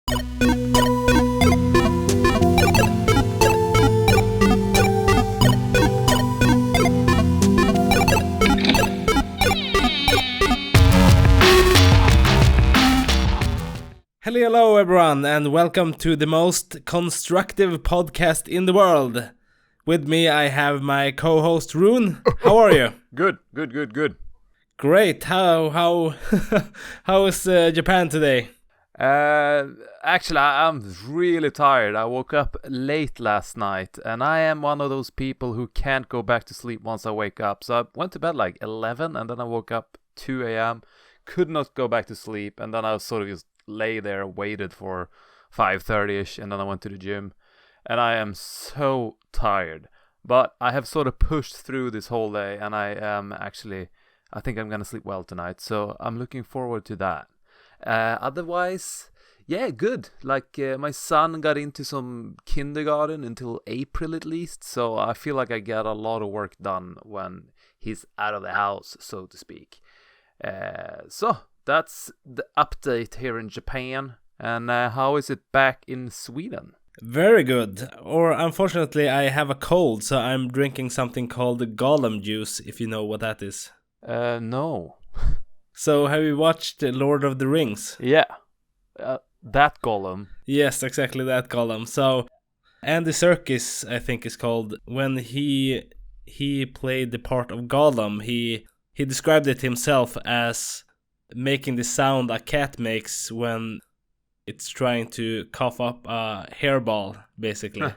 Hello everyone, and welcome to the most constructive podcast in the world. With me I have my co-host Rune. How are you? Good. Great. How is Japan today? Actually, I'm really tired. I woke up late last night, and I am one of those people who can't go back to sleep once I wake up. So I went to bed like 11, and then I woke up 2 a.m. Could not go back to sleep, and then I was sort of just lay there, waited for 5:30ish, and then I went to the gym, and I am so tired. But I have sort of pushed through this whole day, and I think I'm gonna sleep well tonight. So I'm looking forward to that. Otherwise, yeah, good. Like my son got into some kindergarten until April at least, so I feel like I get a lot of work done when he's out of the house, so to speak. So that's the update here in Japan. And how is it back in Sweden? Very good. Or unfortunately, I have a cold, so I'm drinking something called Gollum juice, if you know what that is. No. So have you watched Lord of the Rings? Yeah. That Gollum. Yes, exactly that Gollum. So Andy Serkis, I think is called, when he played the part of Gollum, he described it himself as making the sound a cat makes when it's trying to cough up a hairball, basically,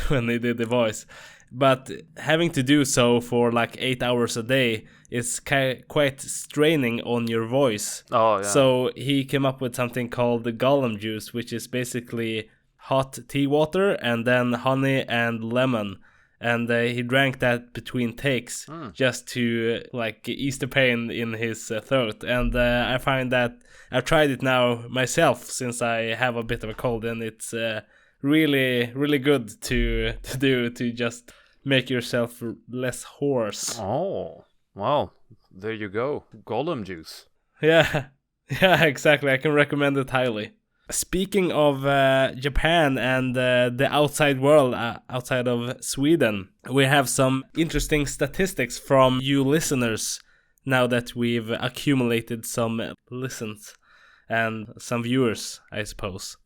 when they did the voice. But having to do so for like 8 hours a day is quite straining on your voice. Oh, yeah. So he came up with something called the Gollum juice, which is basically hot tea water and then honey and lemon. And he drank that between takes just to like ease the pain in his throat. And I find that I've tried it now myself since I have a bit of a cold, and it's really, really good to do to just make yourself less hoarse. Oh, well, there you go. Gollum juice. Yeah, exactly. I can recommend it highly. Speaking of Japan and the outside world, outside of Sweden, we have some interesting statistics from you listeners now that we've accumulated some listens and some viewers, I suppose.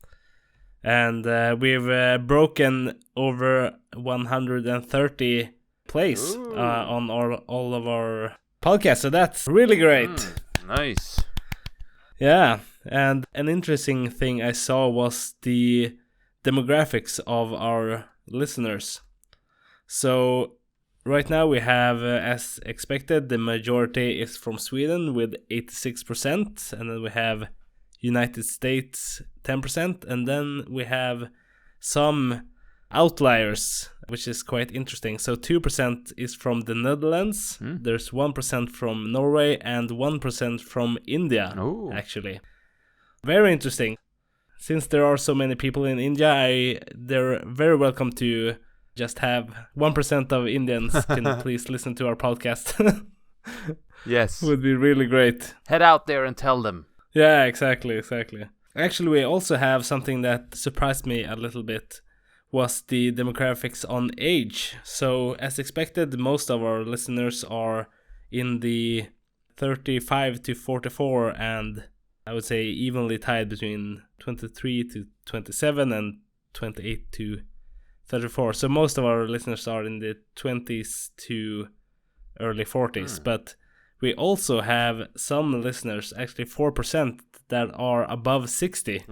And we've broken over 130 plays on all of our podcasts, so that's really great. Nice. Yeah, and an interesting thing I saw was the demographics of our listeners. So right now we have, as expected, the majority is from Sweden with 86%, and then we have United States 10%, and then we have some outliers, which is quite interesting. So 2% is from the Netherlands, there's 1% from Norway, and 1% from India, actually. Very interesting. Since there are so many people in India, they're very welcome to just have 1% of Indians can please listen to our podcast. Yes. Would be really great. Head out there and tell them. Yeah, exactly. Actually, we also have something that surprised me a little bit, was the demographics on age. So, as expected, most of our listeners are in the 35 to 44, and I would say evenly tied between 23 to 27 and 28 to 34. So most of our listeners are in the 20s to early 40s, but we also have some listeners, actually 4%, that are above 60,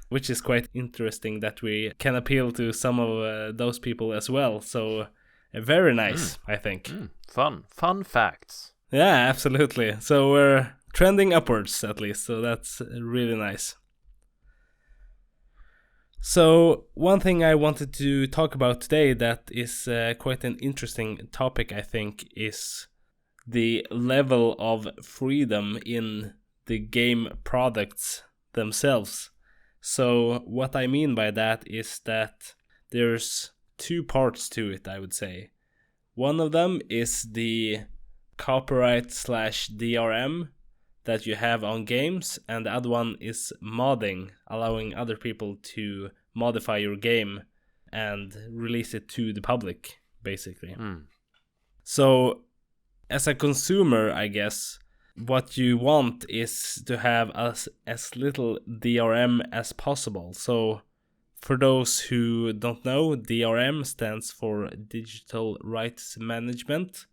which is quite interesting that we can appeal to some of those people as well. So very nice, I think. Fun facts. Yeah, absolutely. So we're trending upwards at least, so that's really nice. So one thing I wanted to talk about today that is quite an interesting topic, I think, is the level of freedom in the game products themselves. So what I mean by that is that there's two parts to it, I would say. One of them is the copyright / DRM that you have on games, and the other one is modding, allowing other people to modify your game and release it to the public, basically. So as a consumer, I guess, what you want is to have as little DRM as possible. So for those who don't know, DRM stands for Digital Rights Management.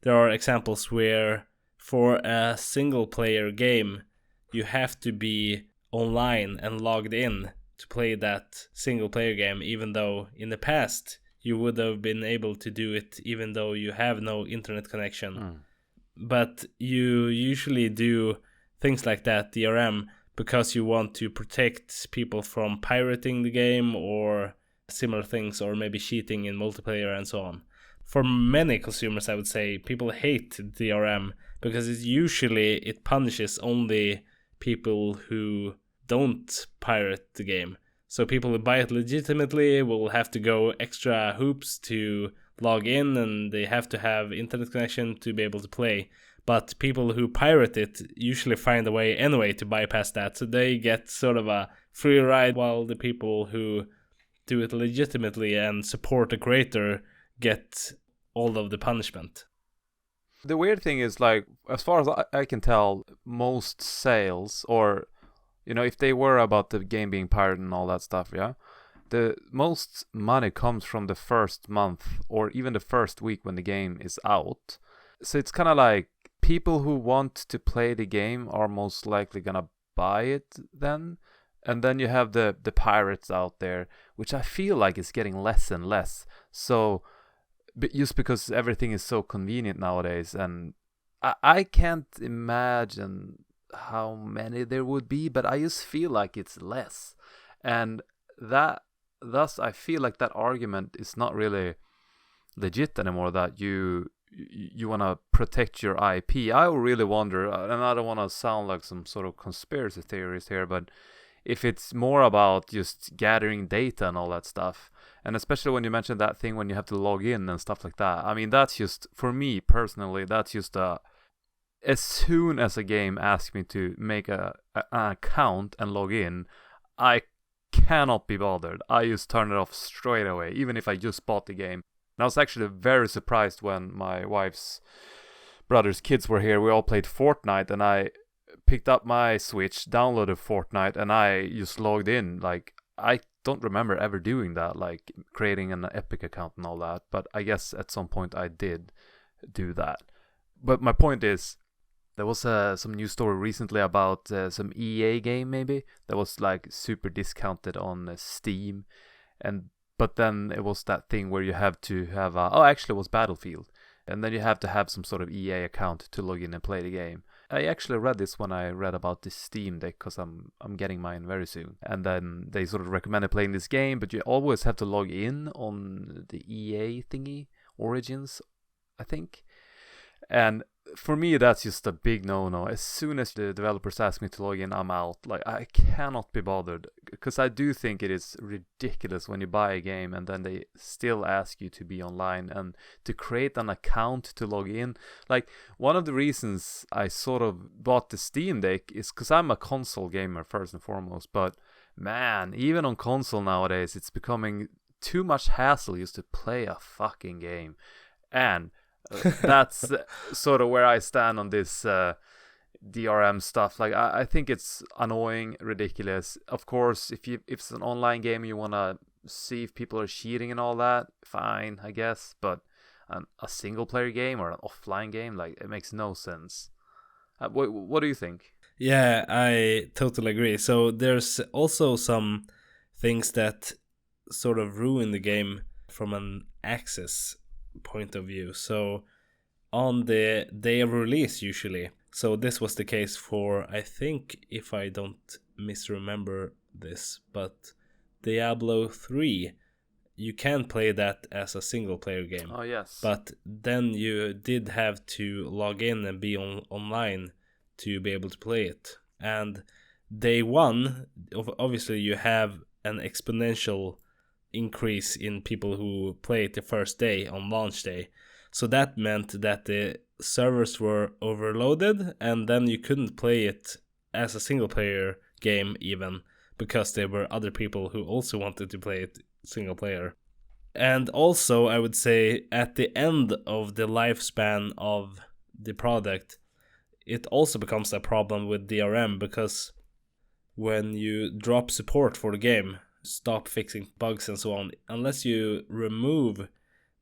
There are examples where for a single player game, you have to be online and logged in to play that single player game, even though in the past you would have been able to do it even though you have no internet connection. But you usually do things like that, DRM, because you want to protect people from pirating the game or similar things, or maybe cheating in multiplayer and so on. For many consumers, I would say, people hate DRM because it punishes only people who don't pirate the game. So people who buy it legitimately will have to go extra hoops to log in, and they have to have internet connection to be able to play. But people who pirate it usually find a way anyway to bypass that, so they get sort of a free ride, while the people who do it legitimately and support the creator get all of the punishment. The weird thing is, like, as far as I can tell, most sales, or if they were about the game being pirated and all that stuff, the most money comes from the first month or even the first week when the game is out. So it's kind of like people who want to play the game are most likely gonna buy it then. And then you have the pirates out there, which I feel like is getting less and less. So just because everything is so convenient nowadays, and I can't imagine how many there would be, but I just feel like it's less. And thus I feel like that argument is not really legit anymore, that you want to protect your IP. I really wonder, and I don't want to sound like some sort of conspiracy theorist here, but if it's more about just gathering data and all that stuff, and especially when you mentioned that thing when you have to log in and stuff like that, I mean, that's just, for me personally, that's just as soon as a game asks me to make an account and log in, I cannot be bothered. I just turn it off straight away, even if I just bought the game. And I was actually very surprised when my wife's brother's kids were here. We all played Fortnite, and I picked up my Switch, downloaded Fortnite, and I just logged in. Like, I don't remember ever doing that, like creating an Epic account and all that, but I guess at some point I did do that. But my point is, there was some news story recently about some EA game maybe that was like super discounted on Steam, but then it was that thing where you have to have actually it was Battlefield, and then you have to have some sort of EA account to log in and play the game. I actually read this when I read about this Steam Deck, because I'm getting mine very soon. And then they sort of recommended playing this game, but you always have to log in on the EA thingy, Origins, I think. And for me, that's just a big no-no. As soon as the developers ask me to log in, I'm out. Like, I cannot be bothered, because I do think it is ridiculous when you buy a game and then they still ask you to be online and to create an account to log in. Like, one of the reasons I sort of bought the Steam Deck is because I'm a console gamer first and foremost, but man, even on console nowadays, it's becoming too much hassle just to play a fucking game. And that's sort of where I stand on this DRM stuff. Like, I think it's annoying, ridiculous. Of course, if it's an online game, you want to see if people are cheating and all that, fine, I guess. But a single player game or an offline game, like, it makes no sense. What do you think? Yeah, I totally agree. So there's also some things that sort of ruin the game from an access point of view. So on the day of release usually, so this was the case for, I think, if I don't misremember this, but Diablo 3, you can play that as a single player game. Oh yes. But then you did have to log in and be online to be able to play it. And day one, obviously you have an exponential increase in people who play it the first day on launch day. So that meant that the servers were overloaded, and then you couldn't play it as a single player game even, because there were other people who also wanted to play it single player. And also, I would say at the end of the lifespan of the product, it also becomes a problem with DRM, because when you drop support for the game, stop fixing bugs and so on, unless you remove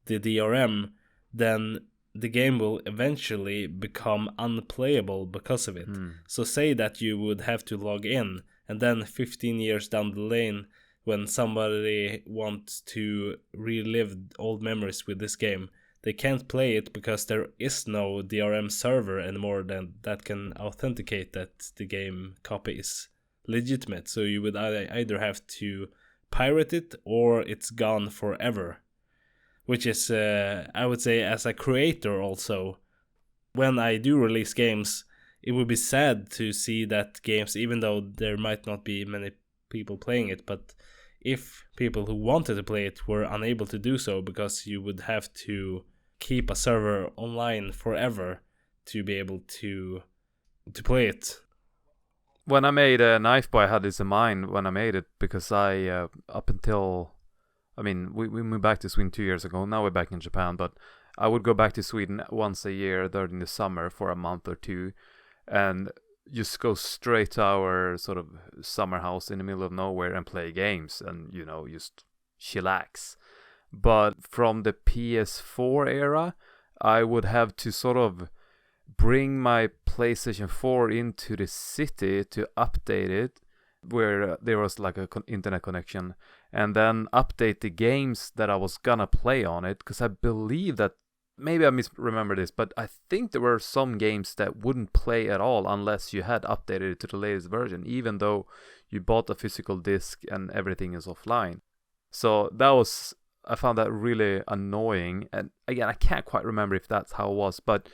the DRM, then the game will eventually become unplayable because of it. So say that you would have to log in, and then 15 years down the lane, when somebody wants to relive old memories with this game, they can't play it because there is no DRM server anymore that can authenticate that the game copy is legitimate. So you would either have to pirate it, or it's gone forever. Which is, I would say, as a creator also, when I do release games, it would be sad to see that games, even though there might not be many people playing it, but if people who wanted to play it were unable to do so, because you would have to keep a server online forever to be able to play it. When I made Knifeboy, I had this in mind when I made it, because I, up until... I mean, we moved back to Sweden 2 years ago. Now we're back in Japan, but I would go back to Sweden once a year during the summer for a month or two, and just go straight to our sort of summer house in the middle of nowhere and play games and, you know, just chillax. But from the PS4 era, I would have to sort of bring my PlayStation 4 into the city to update it, where there was like a internet connection, and then update the games that I was gonna play on it, because I believe that, maybe I misremember this, but I think there were some games that wouldn't play at all unless you had updated it to the latest version, even though you bought a physical disc and everything is offline. So I found that really annoying, and again, I can't quite remember if that's how it was, but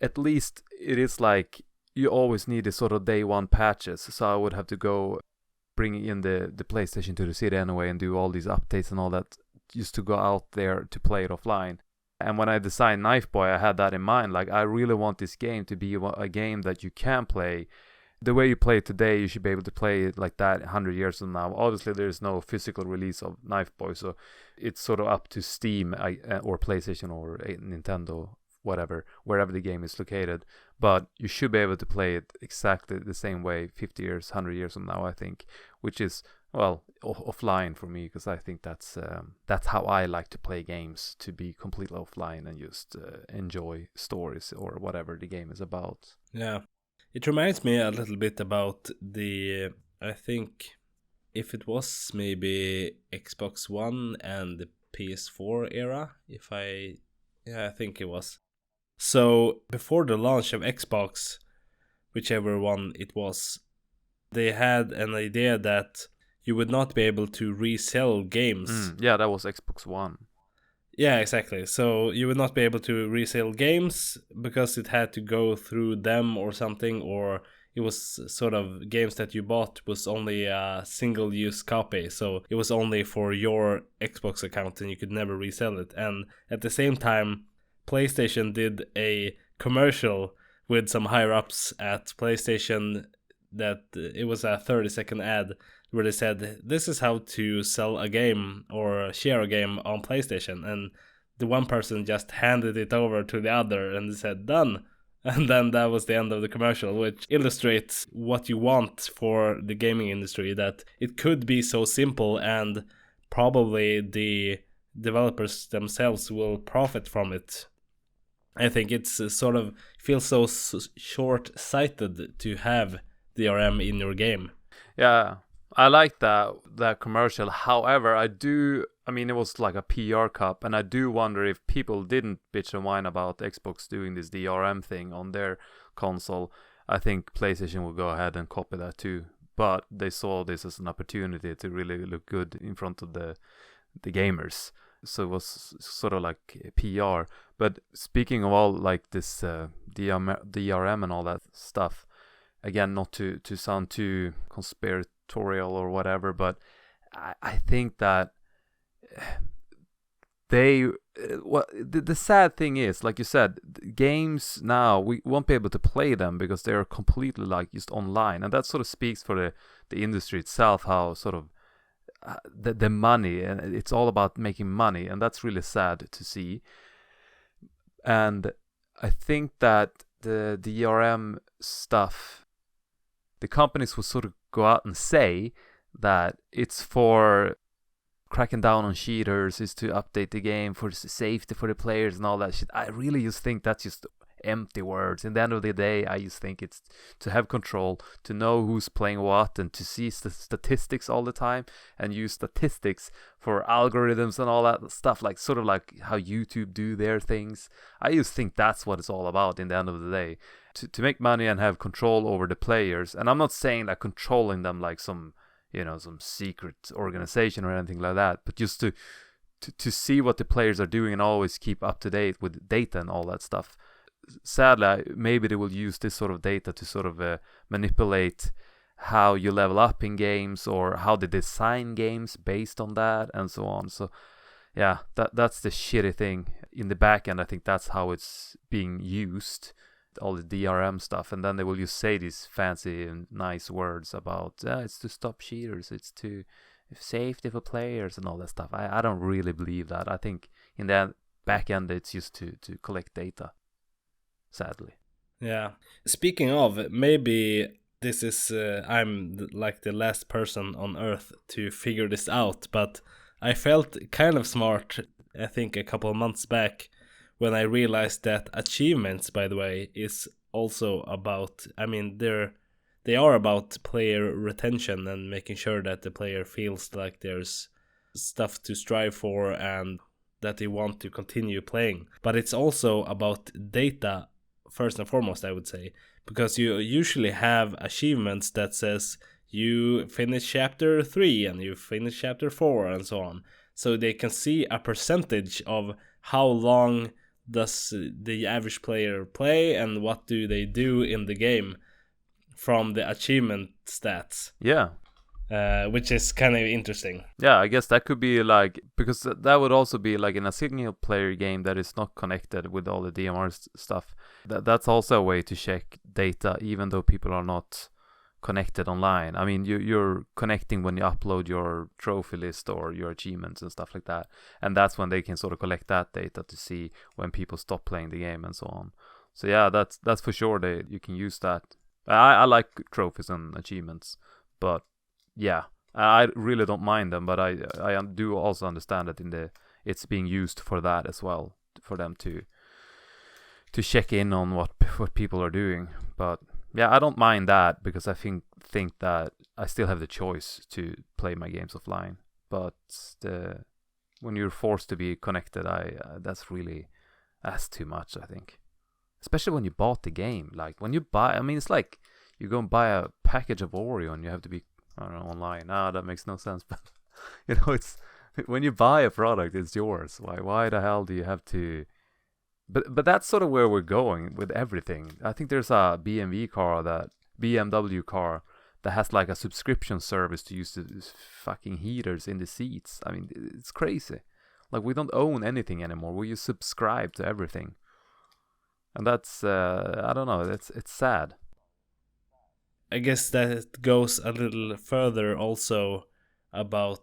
at least it is like you always need the sort of day one patches. So I would have to go bring in the PlayStation to the city anyway and do all these updates and all that, just to go out there to play it offline. And when I designed Knifeboy, I had that in mind. Like, I really want this game to be a game that you can play the way you play it today. You should be able to play it like that 100 years from now. Obviously, there's no physical release of Knifeboy, so it's sort of up to Steam or PlayStation or Nintendo, whatever, wherever the game is located. But you should be able to play it exactly the same way 50 years, 100 years from now, I think, which is, well, offline for me, because I think that's how I like to play games, to be completely offline and just enjoy stories or whatever the game is about. Yeah, it reminds me a little bit about I think if it was maybe Xbox One and the PS4 era, I think it was. So before the launch of Xbox, whichever one it was, they had an idea that you would not be able to resell games. Yeah, that was Xbox One. Yeah, exactly. So you would not be able to resell games because it had to go through them or something, or it was sort of games that you bought was only a single-use copy. So it was only for your Xbox account and you could never resell it. And at the same time, PlayStation did a commercial with some higher-ups at PlayStation that it was a 30-second ad where they said, this is how to sell a game or share a game on PlayStation. And the one person just handed it over to the other and said, done. And then that was the end of the commercial, which illustrates what you want for the gaming industry, that it could be so simple, and probably the developers themselves will profit from it. I think it's sort of feels so short-sighted to have DRM in your game. Yeah, I like that commercial. However, I mean, it was like a PR cup, and I do wonder if people didn't bitch and whine about Xbox doing this DRM thing on their console. I think PlayStation will go ahead and copy that too. But they saw this as an opportunity to really look good in front of the gamers. So it was sort of like PR. But speaking of all like this DRM and all that stuff, again, not to sound too conspiratorial or whatever, but I think that they the sad thing is, like you said, games now we won't be able to play them because they are completely like just online, and that sort of speaks for the industry itself, how sort of the money, and it's all about making money, and that's really sad to see. And I think that the DRM stuff, the companies will sort of go out and say that it's for cracking down on cheaters, is to update the game for safety for the players and all that shit. I really just think that's just empty words. In the end of the day, I just think it's to have control, to know who's playing what, and to see statistics all the time, and use statistics for algorithms and all that stuff, like sort of like how YouTube do their things. I just think that's what it's all about in the end of the day, to make money and have control over the players. And I'm not saying that controlling them like some secret organization or anything like that, but just to see what the players are doing and always keep up to date with data and all that stuff. Sadly, maybe they will use this sort of data to sort of manipulate how you level up in games, or how they design games based on that, and so on. So yeah, that's the shitty thing. In the back end, I think that's how it's being used, all the DRM stuff, and then they will just say these fancy and nice words about it's to stop cheaters, it's to safety for players and all that stuff. I don't really believe that. I think in the back end it's just to collect data, sadly. Yeah. Speaking of, maybe this is I'm like the last person on earth to figure this out, but I felt kind of smart, I think a couple of months back, when I realized that achievements, by the way, is also about, I mean, they are about player retention and making sure that the player feels like there's stuff to strive for and that they want to continue playing. But it's also about data, first and foremost, I would say, because you usually have achievements that says you finish chapter 3 and you finish chapter 4 and so on. So they can see a percentage of how long does the average player play and what do they do in the game from the achievement stats. Yeah. Which is kind of interesting. Yeah, I guess that could be like, because that would also be like in a single player game that is not connected with all the DMR stuff. That's also a way to check data, even though people are not connected online. I mean, you're connecting when you upload your trophy list or your achievements and stuff like that, and that's when they can sort of collect that data to see when people stop playing the game and so on. So yeah, that's for sure. You can use that. I like trophies and achievements, but yeah, I really don't mind them. But I do also understand that it's being used for that as well, for them to check in on what people are doing. But yeah, I don't mind that, because I think that I still have the choice to play my games offline. But when you're forced to be connected, that's too much, I think. Especially when you bought the game. Like when you buy, I mean, it's like you go and buy a package of Oreo and you have to be, I don't know, online. That makes no sense. But it's when you buy a product, it's yours. Why the hell do you have to? But that's sort of where we're going with everything. I think there's a BMW car that has like a subscription service to use the fucking heaters in the seats. I mean, it's crazy. Like, we don't own anything anymore. We just subscribe to everything. And that's, I don't know, it's sad. I guess that goes a little further also about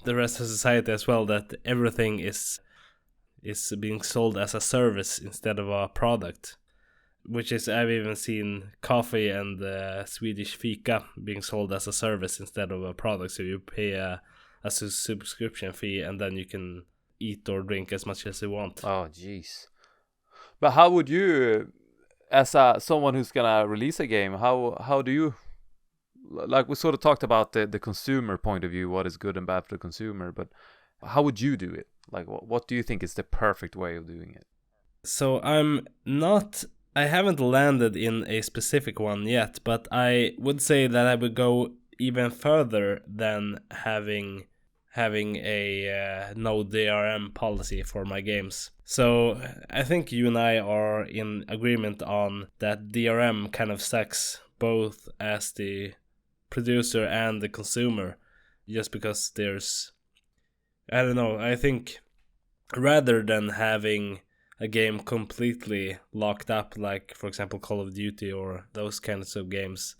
the rest of society as well, that everything is being sold as a service instead of a product. Which is, I've even seen coffee and Swedish fika being sold as a service instead of a product. So you pay a subscription fee and then you can eat or drink as much as you want. Oh, jeez. But how would you, as someone who's gonna release a game, how do you, like we sort of talked about the consumer point of view, what is good and bad for the consumer, but how would you do it? Like, what do you think is the perfect way of doing it? So I haven't landed in a specific one yet, but I would say that I would go even further than having a no DRM policy for my games. So I think you and I are in agreement on that DRM kind of sucks, both as the producer and the consumer, just because there's, I don't know, I think rather than having a game completely locked up, like for example Call of Duty or those kinds of games,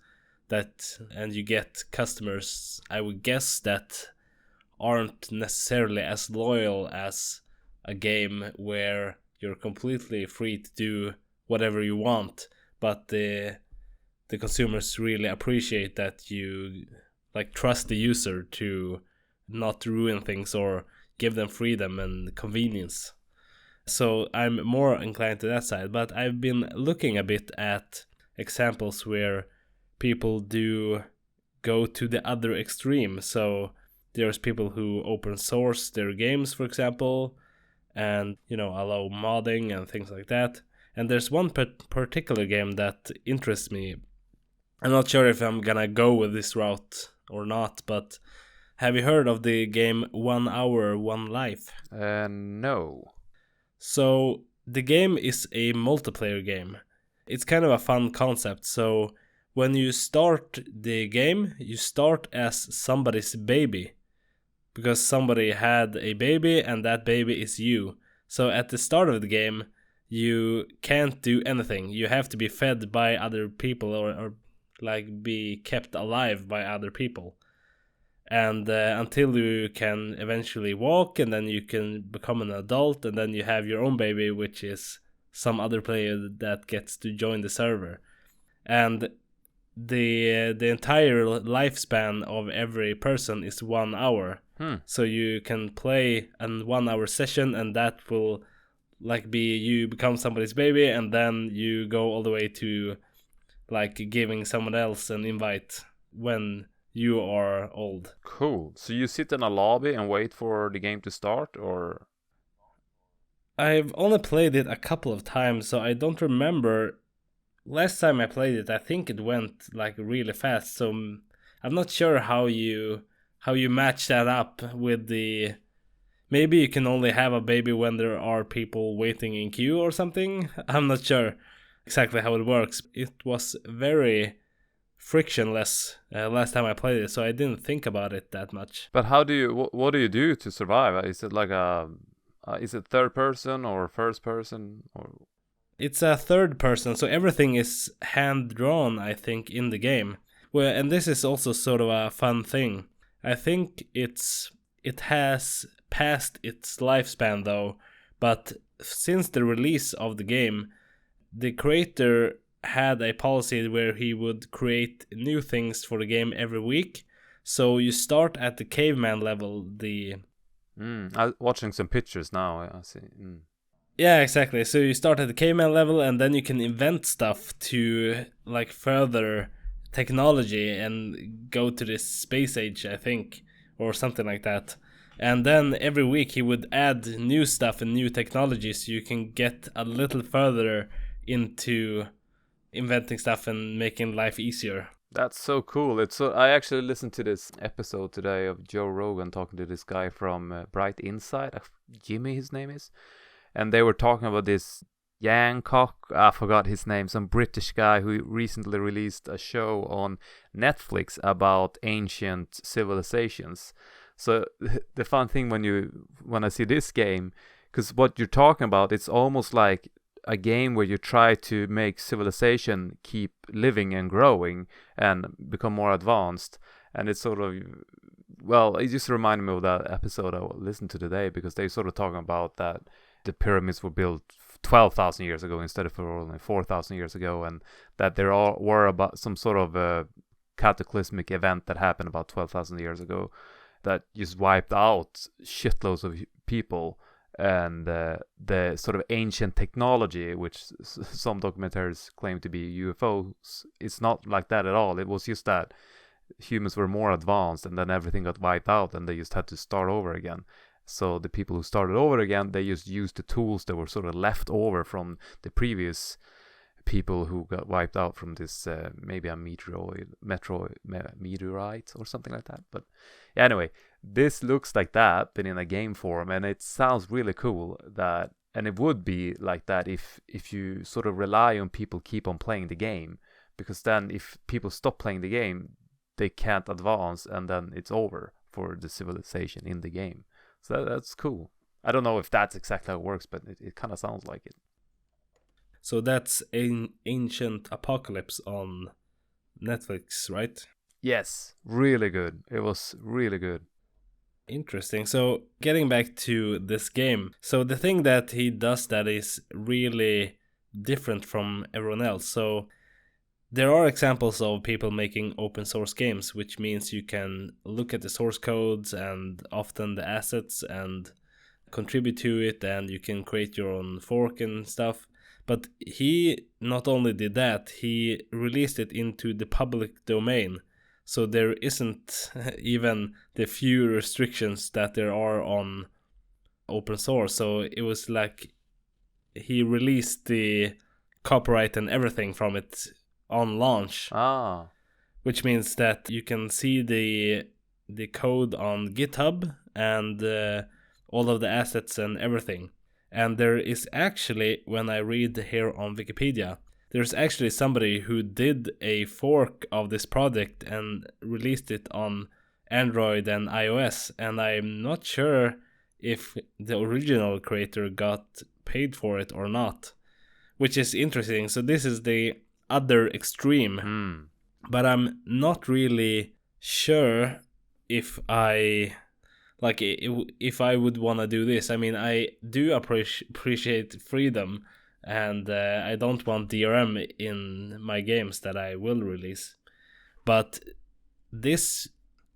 that and you get customers, I would guess, that aren't necessarily as loyal as a game where you're completely free to do whatever you want, but the consumers really appreciate that you like trust the user to not ruin things or give them freedom and convenience. So I'm more inclined to that side, but I've been looking a bit at examples where people do go to the other extreme. So there's people who open source their games, for example, and allow modding and things like that. And there's one particular game that interests me. I'm not sure if I'm gonna go with this route or not, but have you heard of the game 1 Hour, 1 Life? No. So the game is a multiplayer game. It's kind of a fun concept. So when you start the game, you start as somebody's baby, because somebody had a baby and that baby is you. So at the start of the game, you can't do anything. You have to be fed by other people, or like be kept alive by other people. And until you can eventually walk, and then you can become an adult, and then you have your own baby, which is some other player that gets to join the server. And the entire lifespan of every person is 1 hour. So you can play a 1 hour session, and that will like be you become somebody's baby, and then you go all the way to like giving someone else an invite when you are old. Cool. So you sit in a lobby and wait for the game to start, or? I've only played it a couple of times, so I don't remember. Last time I played it, I think it went like really fast, so I'm not sure how you match that up with the... Maybe you can only have a baby when there are people waiting in queue or something. I'm not sure exactly how it works. It was very frictionless last time I played it, so I didn't think about it that much. But how do you? What do you do to survive? Is it like is it third person or first person or? It's a third person, so everything is hand drawn, I think, in the game. Well, and this is also sort of a fun thing. I think it has passed its lifespan though, but since the release of the game, the creator had a policy where he would create new things for the game every week. So you start at the caveman level. I'm watching some pictures now. I see. Yeah, exactly. So you start at the caveman level, and then you can invent stuff to like further technology and go to this space age, I think, or something like that. And then every week he would add new stuff and new technology, so you can get a little further into inventing stuff and making life easier. That's so cool. I actually listened to this episode today of Joe Rogan talking to this guy from Bright Insight, Jimmy his name is, and they were talking about this Yancock, I forgot his name, some British guy who recently released a show on Netflix about ancient civilizations. So the fun thing when I see this game, because what you're talking about, it's almost like a game where you try to make civilization keep living and growing and become more advanced. And it's sort of, well, it just reminded me of that episode I listened to today, because they sort of talking about that the pyramids were built 12,000 years ago instead of only 4,000 years ago, and that there were about some sort of a cataclysmic event that happened about 12,000 years ago that just wiped out shitloads of people. And the sort of ancient technology, which some documentaries claim to be UFOs, it's not like that at all. It was just that humans were more advanced, and then everything got wiped out, and they just had to start over again. So the people who started over again, they just used the tools that were sort of left over from the previous people who got wiped out from this maybe a meteorite or something like that. But yeah, anyway, this looks like that, but in a game form, and it sounds really cool. And it would be like that if you sort of rely on people keep on playing the game, because then if people stop playing the game, they can't advance, and then it's over for the civilization in the game. So that's cool. I don't know if that's exactly how it works, but it kind of sounds like it. So that's an Ancient Apocalypse on Netflix, right? Yes, really good. It was really good. Interesting. So getting back to this game, so the thing that he does that is really different from everyone else. So there are examples of people making open source games, which means you can look at the source codes and often the assets and contribute to it, and you can create your own fork and stuff. But he not only did that, he released it into the public domain. So there isn't even the few restrictions that there are on open source. So it was like he released the copyright and everything from it on launch. Which means that you can see the code on GitHub and all of the assets and everything. And there is actually, when I read here on Wikipedia, there's actually somebody who did a fork of this project and released it on Android and iOS, and I'm not sure if the original creator got paid for it or not, which is interesting. So this is the other extreme, but I'm not really sure if I would want to do this. I mean, I do appreciate freedom, and I don't want DRM in my games that I will release. But this,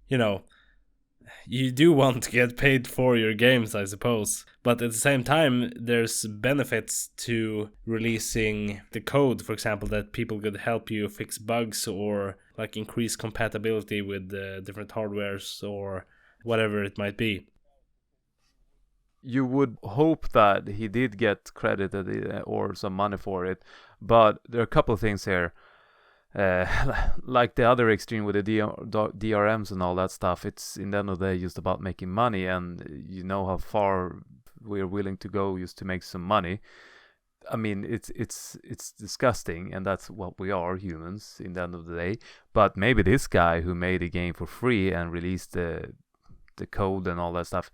you do want to get paid for your games, I suppose. But at the same time, there's benefits to releasing the code, for example, that people could help you fix bugs or like increase compatibility with different hardwares or whatever it might be. You would hope that he did get credited or some money for it, but there are a couple of things here. Like the other extreme with the DRMs and all that stuff, it's in the end of the day just about making money, and you know how far we're willing to go just to make some money. I mean, it's disgusting, and that's what we are, humans, in the end of the day. But maybe this guy who made a game for free and released the code and all that stuff,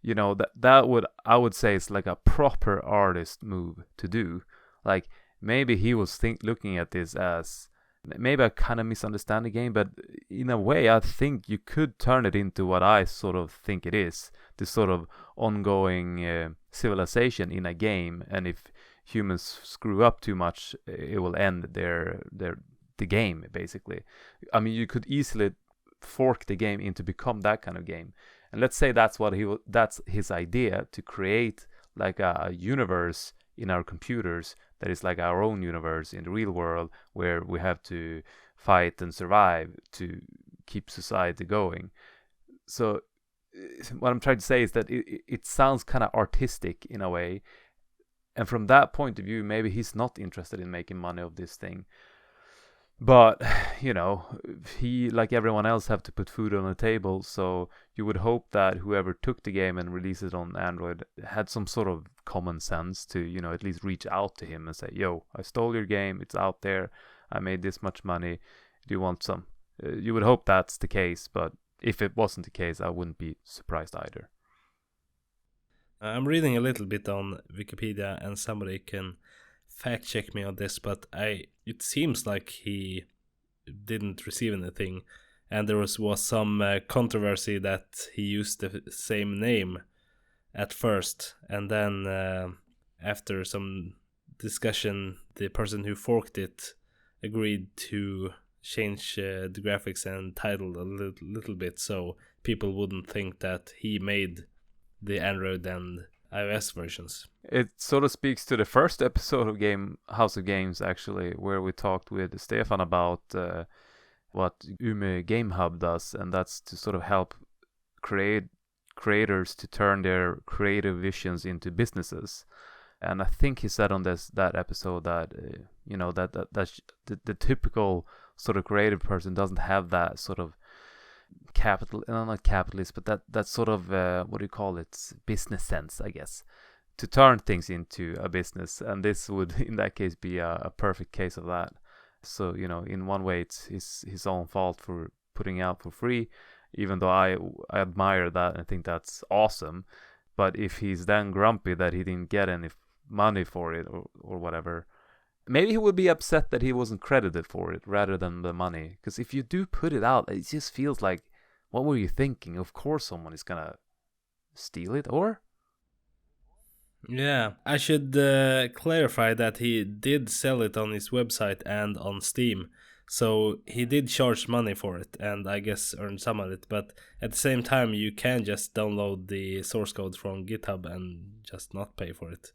I would say it's like a proper artist move to do. Like maybe he was looking at this as, maybe I kind of misunderstand the game, but in a way I think you could turn it into what I sort of think it is, this sort of ongoing civilization in a game, and if humans screw up too much, it will end the game, basically. I mean, you could easily fork the game into become that kind of game. And let's say that's his idea, to create like a universe in our computers that is like our own universe in the real world, where we have to fight and survive to keep society going. So what I'm trying to say is that it sounds kind of artistic in a way, and from that point of view, maybe he's not interested in making money of this thing. But he, like everyone else, have to put food on the table, so you would hope that whoever took the game and released it on Android had some sort of common sense to at least reach out to him and say, yo, I stole your game, it's out there, I made this much money, do you want some? You would hope that's the case, but if it wasn't the case, I wouldn't be surprised either. I'm reading a little bit on Wikipedia, and somebody can fact check me on this, but it seems like he didn't receive anything, and there was some controversy that he used the same name at first, and then after some discussion, the person who forked it agreed to change the graphics and title a little bit, so people wouldn't think that he made the Android and iOS versions. It sort of speaks to the first episode of House of Games, actually, where we talked with Stefan about what Ume Game Hub does, and that's to sort of help creators to turn their creative visions into businesses. And I think he said on that episode that that's the typical sort of creative person doesn't have that sort of not capitalist, but that sort of what do you call it, business sense, I guess, to turn things into a business. And this would in that case be a perfect case of that. So in one way it's his own fault for putting out for free, even though I admire that and think that's awesome. But if he's then grumpy that he didn't get any money for it or whatever, maybe he would be upset that he wasn't credited for it rather than the money. Because if you do put it out, it just feels like, what were you thinking? Of course someone is gonna steal it, or? Yeah, I should clarify that he did sell it on his website and on Steam. So he did charge money for it and I guess earn some of it. But at the same time, you can just download the source code from GitHub and just not pay for it.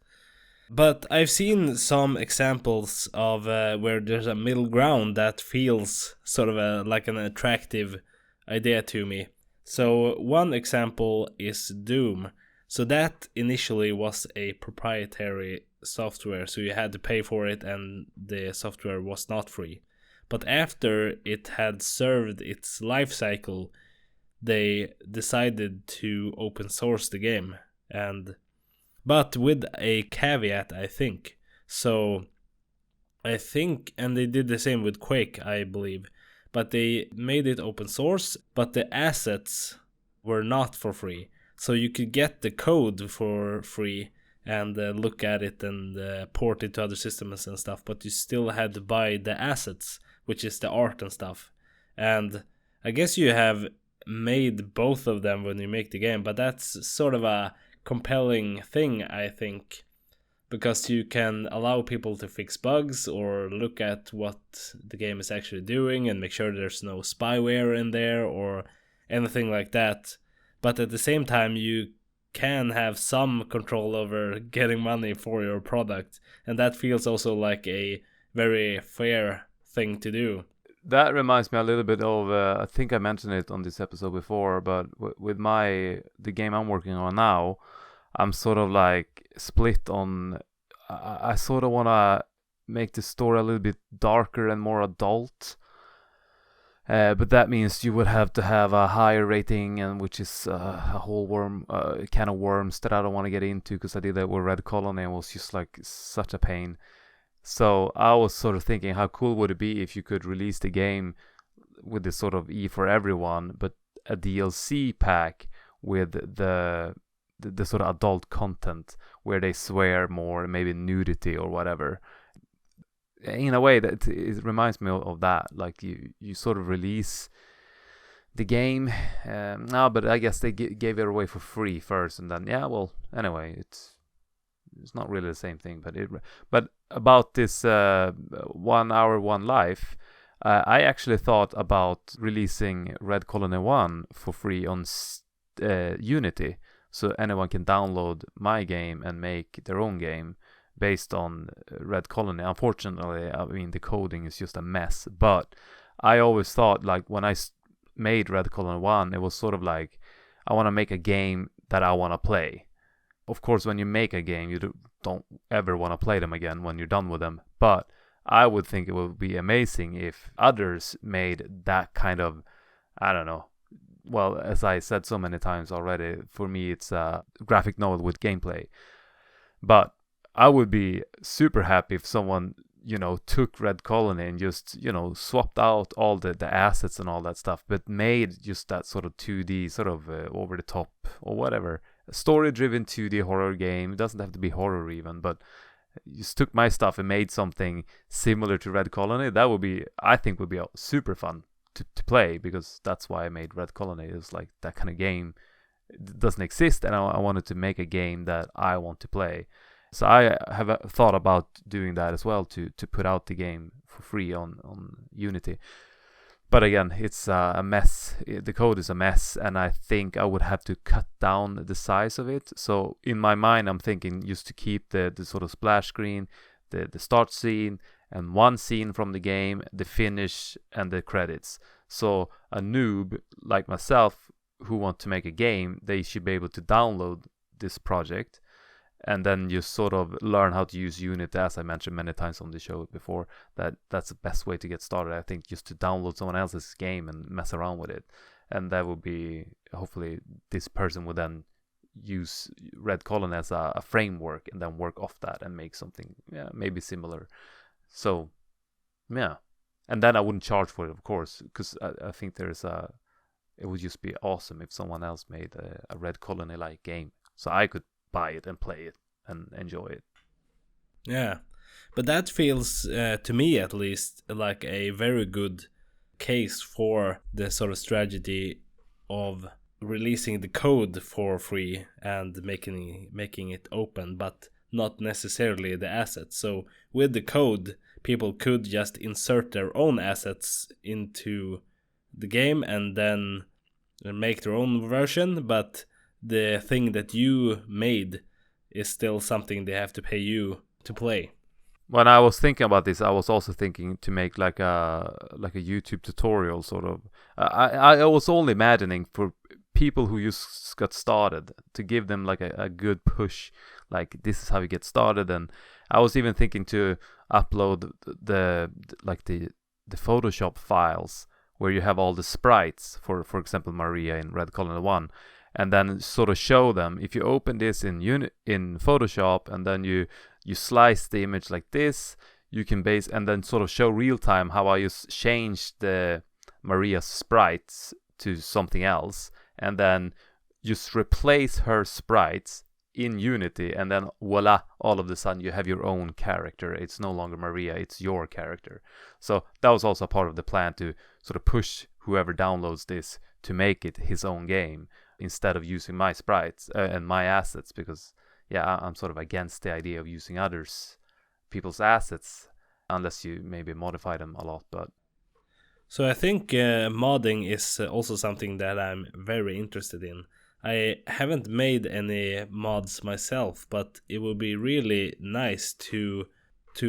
But I've seen some examples of where there's a middle ground that feels sort of like an attractive idea to me. So one example is Doom. So that initially was a proprietary software, so you had to pay for it and the software was not free. But after it had served its life cycle, they decided to open source the game, but with a caveat, I think. So I think, and they did the same with Quake, I believe, but they made it open source, but the assets were not for free. So you could get the code for free and look at it and port it to other systems and stuff, but you still had to buy the assets, which is the art and stuff. And I guess you have made both of them when you make the game, but that's sort of a compelling thing, I think, because you can allow people to fix bugs or look at what the game is actually doing and make sure there's no spyware in there or anything like that. But at the same time, you can have some control over getting money for your product. And that feels also like a very fair thing to do. That reminds me a little bit of, I think I mentioned it on this episode before, but with the game I'm working on now, I'm sort of like split on, I sort of want to make the story a little bit darker and more adult. But that means you would have to have a higher rating, and which is a whole can of worms that I don't want to get into, because I did that with Red Colony and it was just like such a pain. So I was sort of thinking, how cool would it be if you could release the game with this sort of E for everyone, but a DLC pack with the sort of adult content where they swear more, maybe nudity or whatever. In a way, that it reminds me of that. Like you sort of release the game, but I guess they gave it away for free first, and then anyway, it's not really the same thing. But about this 1 hour 1 life, I actually thought about releasing Red Colony 1 for free on Unity, so anyone can download my game and make their own game based on Red Colony. Unfortunately, I mean, the coding is just a mess, but I always thought, like, when I made Red Colony 1, it was sort of like, I want to make a game that I want to play. Of course, when you make a game, you don't ever want to play them again when you're done with them, but I would think it would be amazing if others made that kind of, I don't know, well, as I said so many times already, for me it's a graphic novel with gameplay. But I would be super happy if someone, took Red Colony and just, swapped out all the assets and all that stuff, but made just that sort of 2D, sort of over the top or whatever, story-driven 2D horror game. It doesn't have to be horror even, but just took my stuff and made something similar to Red Colony. That would be, I think, would be super fun to play, because that's why I made Red Colony. It was like that kind of game. It doesn't exist, and I wanted to make a game that I want to play. So I have thought about doing that as well, to put out the game for free on Unity. But again, it's a mess. The code is a mess, and I think I would have to cut down the size of it. So in my mind, I'm thinking just to keep the sort of splash screen, the start scene, and one scene from the game, the finish, and the credits. So a noob like myself who want to make a game, they should be able to download this project and then you sort of learn how to use Unity, as I mentioned many times on the show before. That's the best way to get started, I think, just to download someone else's game and mess around with it. And that would be, hopefully this person would then use Red Colony as a framework and then work off that and make something maybe similar. So yeah, and then I wouldn't charge for it, of course, because I think it would just be awesome if someone else made a Red Colony like game. so I could buy it and play it and enjoy it. Yeah, but that feels to me at least like a very good case for the sort of strategy of releasing the code for free and making it open, but not necessarily the assets. So with the code, people could just insert their own assets into the game and then make their own version, but the thing that you made is still something they have to pay you to play. When I was thinking about this, I was also thinking to make like a YouTube tutorial sort of. I was only imagining for people who just got started, to give them like a good push, like this is how you get started. And I was even thinking to upload the Photoshop files where you have all the sprites for example Maria in Red Colony 1, and then sort of show them if you open this in Photoshop and then you slice the image like this, you can base and then sort of show real time how I just changed the Maria's sprites to something else, and then just replace her sprites in Unity, and then voila, all of a sudden you have your own character. It's no longer Maria, it's your character. So that was also part of the plan, to sort of push whoever downloads this to make it his own game instead of using my sprites and my assets, because yeah, I'm sort of against the idea of using people's assets unless you maybe modify them a lot. But so I think modding is also something that I'm very interested in. I haven't made any mods myself, but it would be really nice to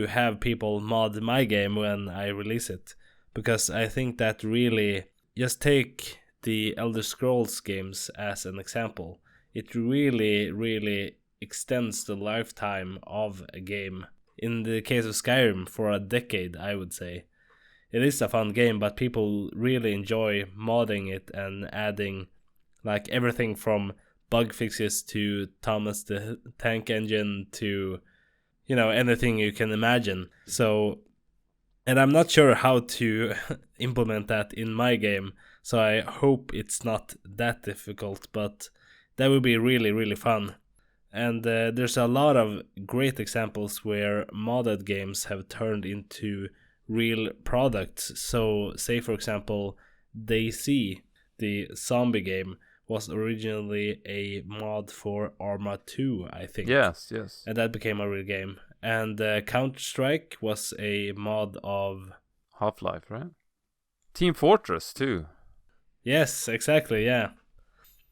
have people mod my game when I release it, because I think that really, just take the Elder Scrolls games as an example. It really extends the lifetime of a game. In the case of Skyrim, for a decade, I would say. It is a fun game, but people really enjoy modding it and adding like everything from bug fixes to Thomas the Tank Engine to, you know, anything you can imagine. So, and I'm not sure how to implement that in my game, so I hope it's not that difficult, but that would be really fun. And there's a lot of great examples where modded games have turned into real products. So, say for example, DayZ, the zombie game, was originally a mod for Arma 2, I think. Yes. And that became a real game. And Counter-Strike was a mod of Half-Life, right? Team Fortress too. Yes, exactly, yeah.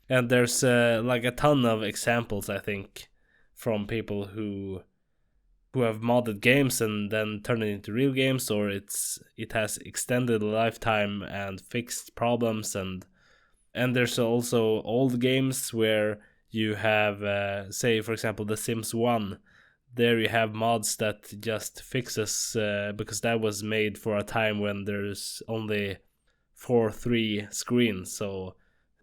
And there's like a ton of examples, I think, from people who have modded games and then turned it into real games, or it has extended the lifetime and fixed problems. And there's also old games where you have, say for example, The Sims 1. There you have mods that just fixes, because that was made for a time when there's only 4:3 screens, so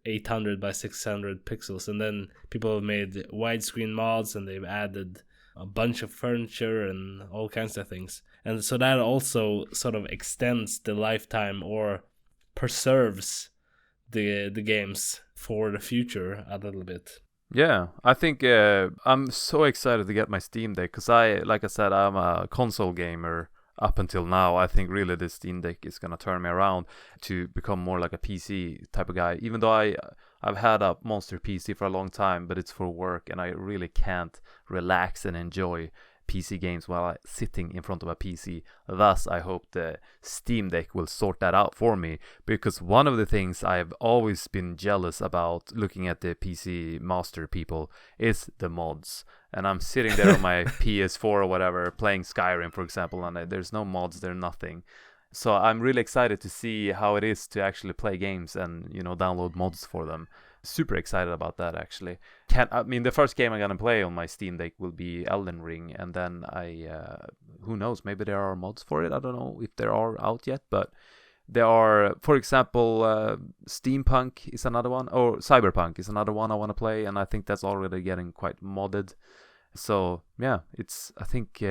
800 by 600 pixels, and then people have made widescreen mods and they've added a bunch of furniture and all kinds of things. And so that also sort of extends the lifetime or preserves the games for the future a little bit. Yeah, I think I'm so excited to get my Steam Deck, because like I said, I'm a console gamer up until now. I think really the Steam Deck is gonna turn me around to become more like a PC type of guy. Even though I've had a monster PC for a long time, but it's for work, and I really can't relax and enjoy PC games while sitting in front of a PC. Thus, I hope the Steam Deck will sort that out for me, because one of the things I've always been jealous about looking at the PC Master people is the mods. And I'm sitting there on my PS4 or whatever, playing Skyrim, for example, and there's no mods, there's nothing. So I'm really excited to see how it is to actually play games and, you know, download mods for them. Super excited about that, actually. The first game I'm gonna play on my Steam Deck will be Elden Ring, and then who knows, maybe there are mods for it. I don't know if there are out yet, but there are, for example, Steampunk is another one, or Cyberpunk is another one I want to play, and I think that's already getting quite modded. So yeah, I think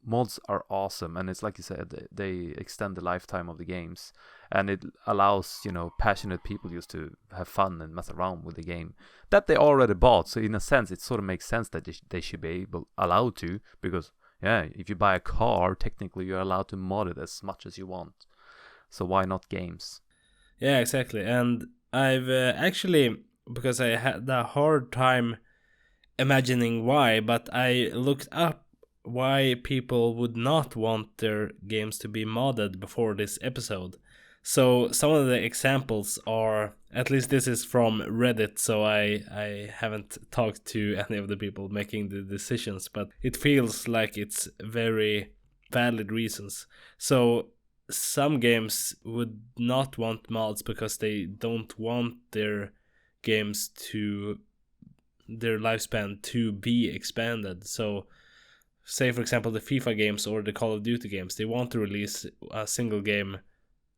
mods are awesome, and it's like you said, they extend the lifetime of the games. and it allows, passionate people just to have fun and mess around with the game that they already bought. So in a sense, it sort of makes sense that they should be allowed to, because if you buy a car, technically you're allowed to mod it as much as you want. So why not games? Yeah, exactly. And I've actually, because I had a hard time imagining why, but I looked up why people would not want their games to be modded before this episode. So some of the examples are, at least this is from Reddit, so I haven't talked to any of the people making the decisions, but it feels like it's very valid reasons. So some games would not want mods because they don't want their games to, their lifespan to be expanded. So say for example the FIFA games or the Call of Duty games, they want to release a single game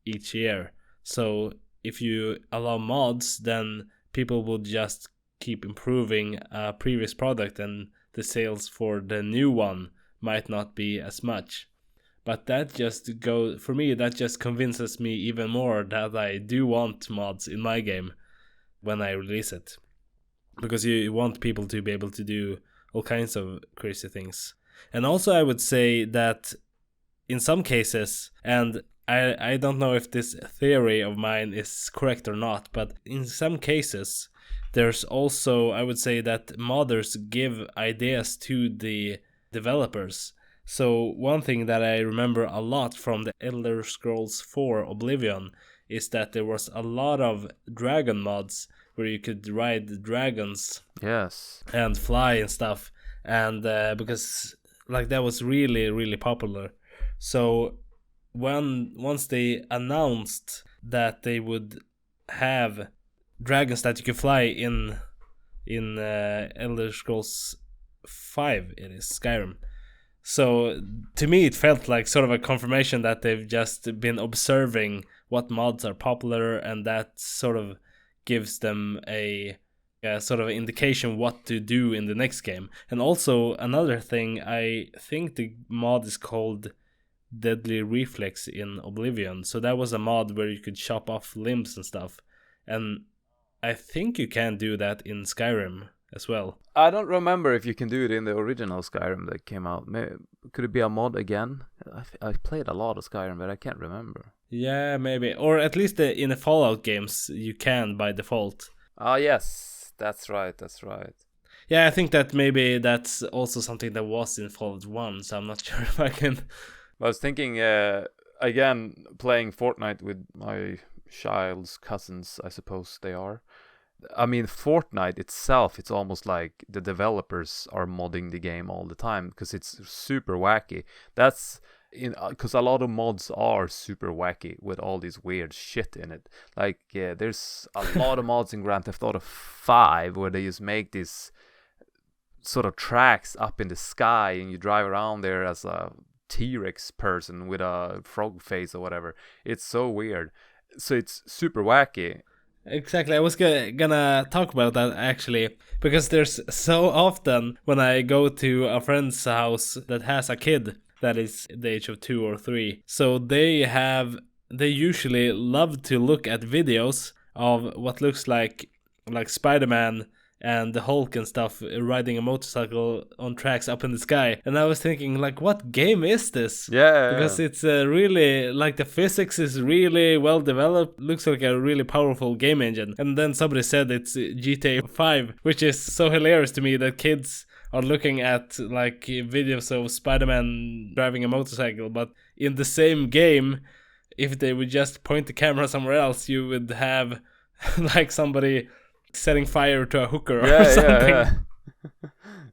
each year. So if you allow mods, then people will just keep improving a previous product, and the sales for the new one might not be as much. But that just for me, that just convinces me even more that I do want mods in my game when I release it, because you want people to be able to do all kinds of crazy things. And also I would say that in some cases, and I don't know if this theory of mine is correct or not, but in some cases there's also, I would say that modders give ideas to the developers. So one thing that I remember a lot from the Elder Scrolls 4 Oblivion is that there was a lot of dragon mods where you could ride dragons, yes, and fly and stuff, and because like that was really, really popular. So once they announced that they would have dragons that you could fly in Elder Scrolls 5, it is Skyrim. So to me it felt like sort of a confirmation that they've just been observing what mods are popular, and that sort of gives them a sort of indication what to do in the next game. And also another thing, I think the mod is called Deadly Reflex in Oblivion. So that was a mod where you could chop off limbs and stuff. And I think you can do that in Skyrim as well. I don't remember if you can do it in the original Skyrim that came out. Could it be a mod again? I played a lot of Skyrim, but I can't remember. Yeah, maybe. Or at least in the Fallout games, you can by default. Ah, yes. That's right. Yeah, I think that maybe that's also something that was in Fallout 1, so I'm not sure if I can... I was thinking, again, playing Fortnite with my child's cousins, I suppose they are. I mean, Fortnite itself, it's almost like the developers are modding the game all the time because it's super wacky. That's because a lot of mods are super wacky with all this weird shit in it. Like, there's a lot of mods in Grand Theft Auto 5 where they just make these sort of tracks up in the sky, and you drive around there as a T-Rex person with a frog face or whatever. It's so weird. So it's super wacky. Exactly, I was gonna talk about that actually, because there's so often when I go to a friend's house that has a kid that is the age of 2 or 3, so they usually love to look at videos of what looks like Spider-Man and the Hulk and stuff riding a motorcycle on tracks up in the sky. And I was thinking, like, what game is this? Yeah. Because it's really, like, the physics is really well developed, looks like a really powerful game engine. And then somebody said it's GTA 5, which is so hilarious to me that kids are looking at, like, videos of Spider-Man driving a motorcycle, but in the same game, if they would just point the camera somewhere else, you would have, like, somebody setting fire to a hooker or something.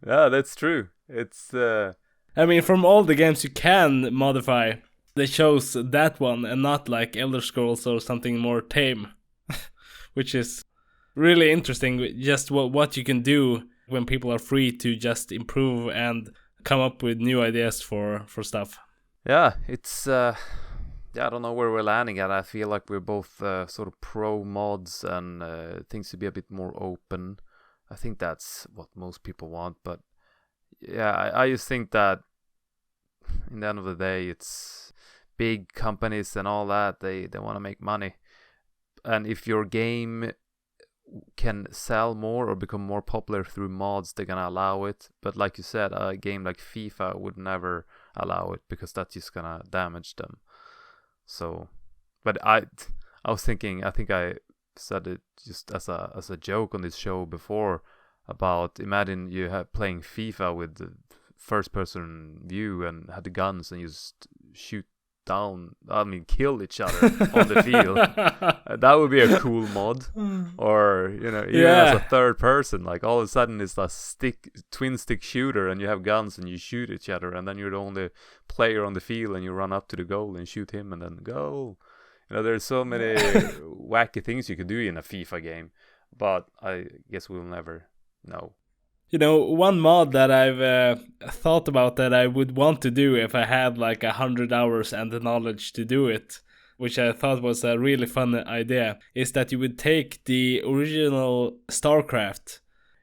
Yeah, that's true. It's I mean, from all the games you can modify, they chose that one and not like Elder Scrolls or something more tame, which is really interesting. Just what you can do when people are free to just improve and come up with new ideas for stuff. Yeah, it's I don't know where we're landing at. I feel like we're both sort of pro mods and things to be a bit more open. I think that's what most people want. But yeah, I just think that in the end of the day, it's big companies and all that, they want to make money. And if your game can sell more or become more popular through mods, they're gonna allow it. But like you said, a game like FIFA would never allow it, because that's just gonna damage them. So, but I was thinking, I think I said it just as a joke on this show before, about imagine you have playing FIFA with the first person view and had the guns and you just shoot down, kill each other on the field. That would be a cool mod. Or, even as a third person, like all of a sudden it's a twin stick shooter and you have guns and you shoot each other, and then you're the only player on the field and you run up to the goal and shoot him and then goal. There's so many wacky things you could do in a FIFA game, but I guess we'll never know. One mod that I've thought about that I would want to do if I had like 100 hours and the knowledge to do it, which I thought was a really fun idea, is that you would take the original StarCraft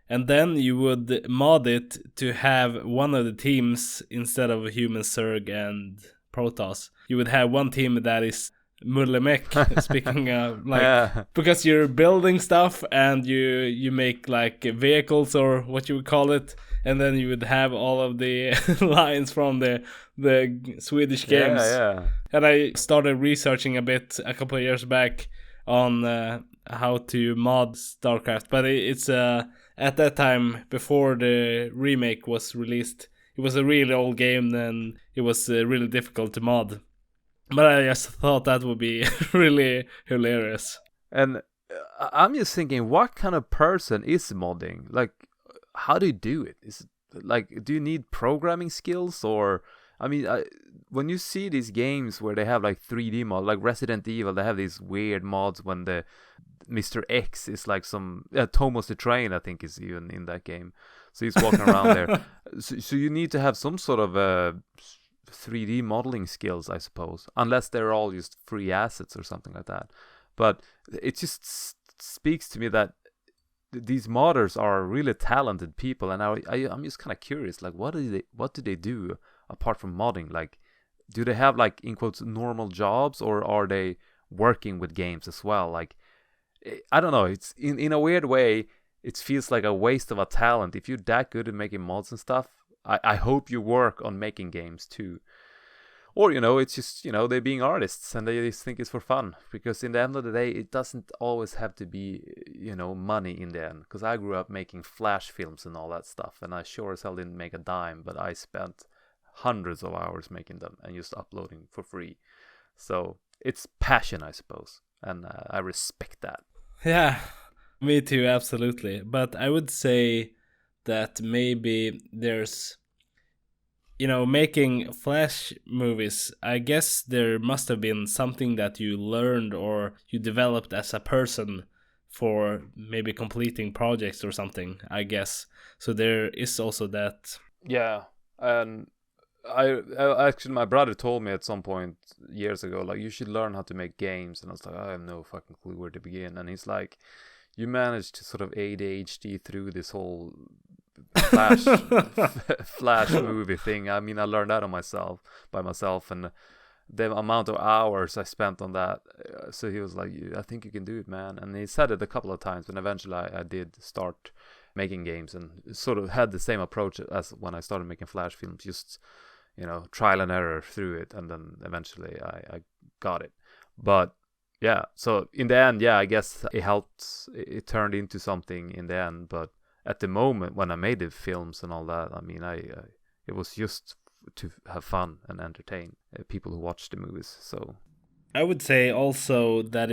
and then you would mod it to have one of the teams, instead of human Zerg and Protoss, you would have one team that is Mullimek, speaking of, because you're building stuff and you make like vehicles or what you would call it, and then you would have all of the lines from the Swedish games. And I started researching a bit a couple of years back on how to mod StarCraft, but it's at that time, before the remake was released, it was a really old game and it was really difficult to mod. But I just thought that would be really hilarious. And I'm just thinking, what kind of person is modding? Like, how do you do it? Is it like, do you need programming skills? Or, when you see these games where they have like 3D mods, like Resident Evil, they have these weird mods when the Mr. X is like some Thomas the Train, I think, is even in that game. So he's walking around there. So you need to have some sort of 3D modeling skills, I suppose, unless they're all just free assets or something like that. But it just speaks to me that these modders are really talented people, and I'm just kind of curious, like, what do they do apart from modding? Like, do they have, like, in quotes, normal jobs, or are they working with games as well? Like, I don't know, it's in a weird way, it feels like a waste of a talent. If you're that good at making mods and stuff, I hope you work on making games too. Or, it's just, they're being artists and they just think it's for fun. Because in the end of the day, it doesn't always have to be, money in the end. Because I grew up making Flash films and all that stuff. And I sure as hell didn't make a dime. But I spent hundreds of hours making them and just uploading for free. So it's passion, I suppose. And I respect that. Yeah, me too, absolutely. But I would say that maybe there's, making Flash movies, I guess there must have been something that you learned or you developed as a person for maybe completing projects or something, I guess. So there is also that. Yeah, and I actually, my brother told me at some point years ago, like, you should learn how to make games. And I was like, I have no fucking clue where to begin. And he's like, you managed to sort of ADHD through this whole Flash movie thing. I learned that by myself, and the amount of hours I spent on that. So he was like, I think you can do it, man. And he said it a couple of times, and eventually I did start making games and sort of had the same approach as when I started making Flash films, just, trial and error through it, and then eventually I got it. But yeah, so in the end, I guess it helped. It turned into something in the end. But at the moment when I made the films and all that, it was just to have fun and entertain people who watch the movies. So I would say also that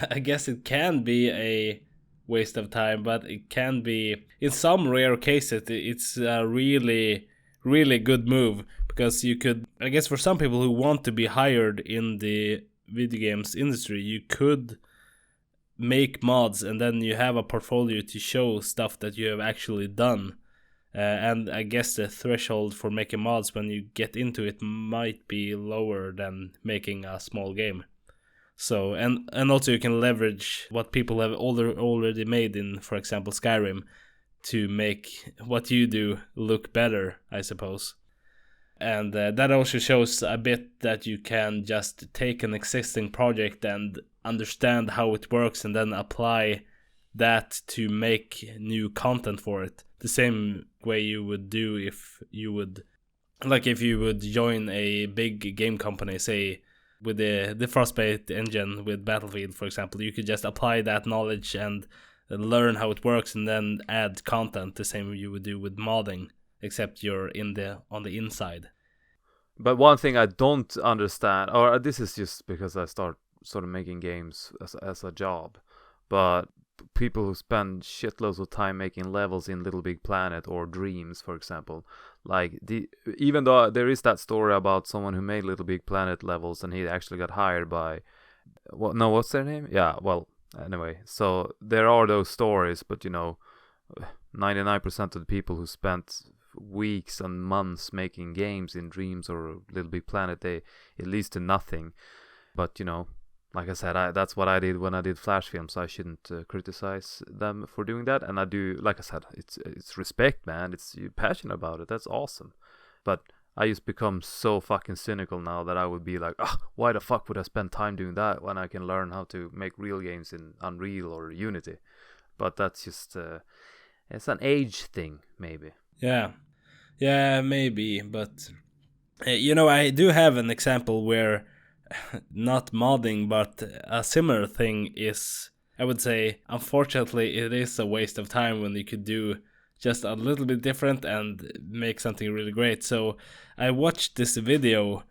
I guess it can be a waste of time, but it can be, in some rare cases, it's a really, really good move, because you could, I guess for some people who want to be hired in the video games industry, you could make mods and then you have a portfolio to show stuff that you have actually done. And I guess the threshold for making mods when you get into it might be lower than making a small game. So and also you can leverage what people have already made in, for example, Skyrim, to make what you do look better, I suppose. And that also shows a bit that you can just take an existing project and understand how it works and then apply that to make new content for it. The same way you would do if you would join a big game company, say with the Frostbite engine with Battlefield, for example. You could just apply that knowledge and learn how it works and then add content the same you would do with modding, except you're on the inside. But one thing I don't understand, or this is just because I start sort of making games as a job, but people who spend shitloads of time making levels in Little Big Planet or Dreams, for example, like even though there is that story about someone who made Little Big Planet levels and he actually got hired by, what's their name? Yeah, well, anyway, so there are those stories, but 99% of the people who spent weeks and months making games in Dreams or Little Big Planet, it leads to nothing. But like I said, that's what I did when I did Flash films. So I shouldn't criticize them for doing that. And I do, like I said, it's respect, man. You're passionate about it. That's awesome. But I just become so fucking cynical now that I would be like, why the fuck would I spend time doing that when I can learn how to make real games in Unreal or Unity? But that's just it's an age thing, maybe. Yeah, maybe. But I do have an example where not modding, but a similar thing is, I would say, unfortunately, it is a waste of time when you could do just a little bit different and make something really great. So I watched this video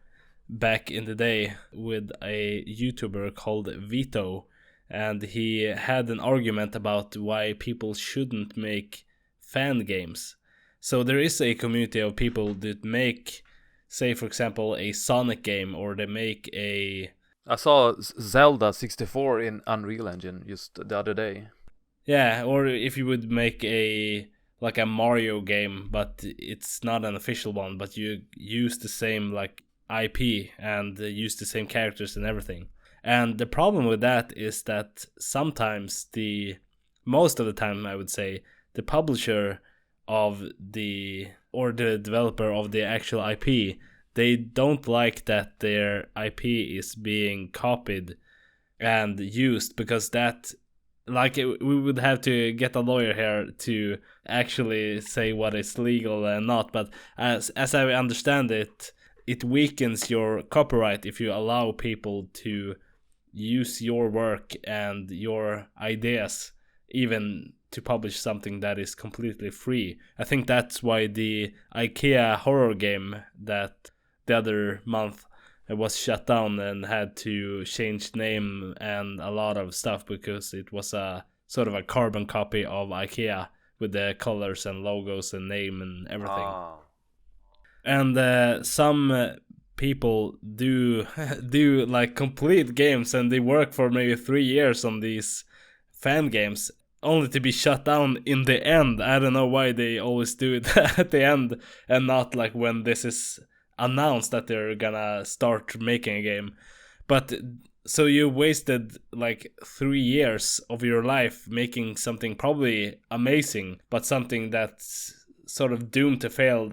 back in the day with a YouTuber called Vito, and he had an argument about why people shouldn't make fan games. So there is a community of people that make, say, for example, a Sonic game, or they make a... I saw Zelda 64 in Unreal Engine just the other day. Yeah, or if you would make a Mario game, but it's not an official one, but you use the same IP and use the same characters and everything. And the problem with that is that sometimes most of the time, I would say, the publisher of the developer of the actual IP, they don't like that their IP is being copied and used, because that, we would have to get a lawyer here to actually say what is legal and not. But as I understand it, it weakens your copyright if you allow people to use your work and your ideas, even to publish something that is completely free. I think that's why the IKEA horror game that the other month was shut down and had to change name and a lot of stuff, because it was a sort of a carbon copy of IKEA with the colors and logos and name and everything. Oh. And some people do complete games, and they work for maybe 3 years on these fan games, only to be shut down in the end. I don't know why they always do it at the end and not when this is announced that they're gonna start making a game. But so you wasted 3 years of your life making something probably amazing, but something that's sort of doomed to fail,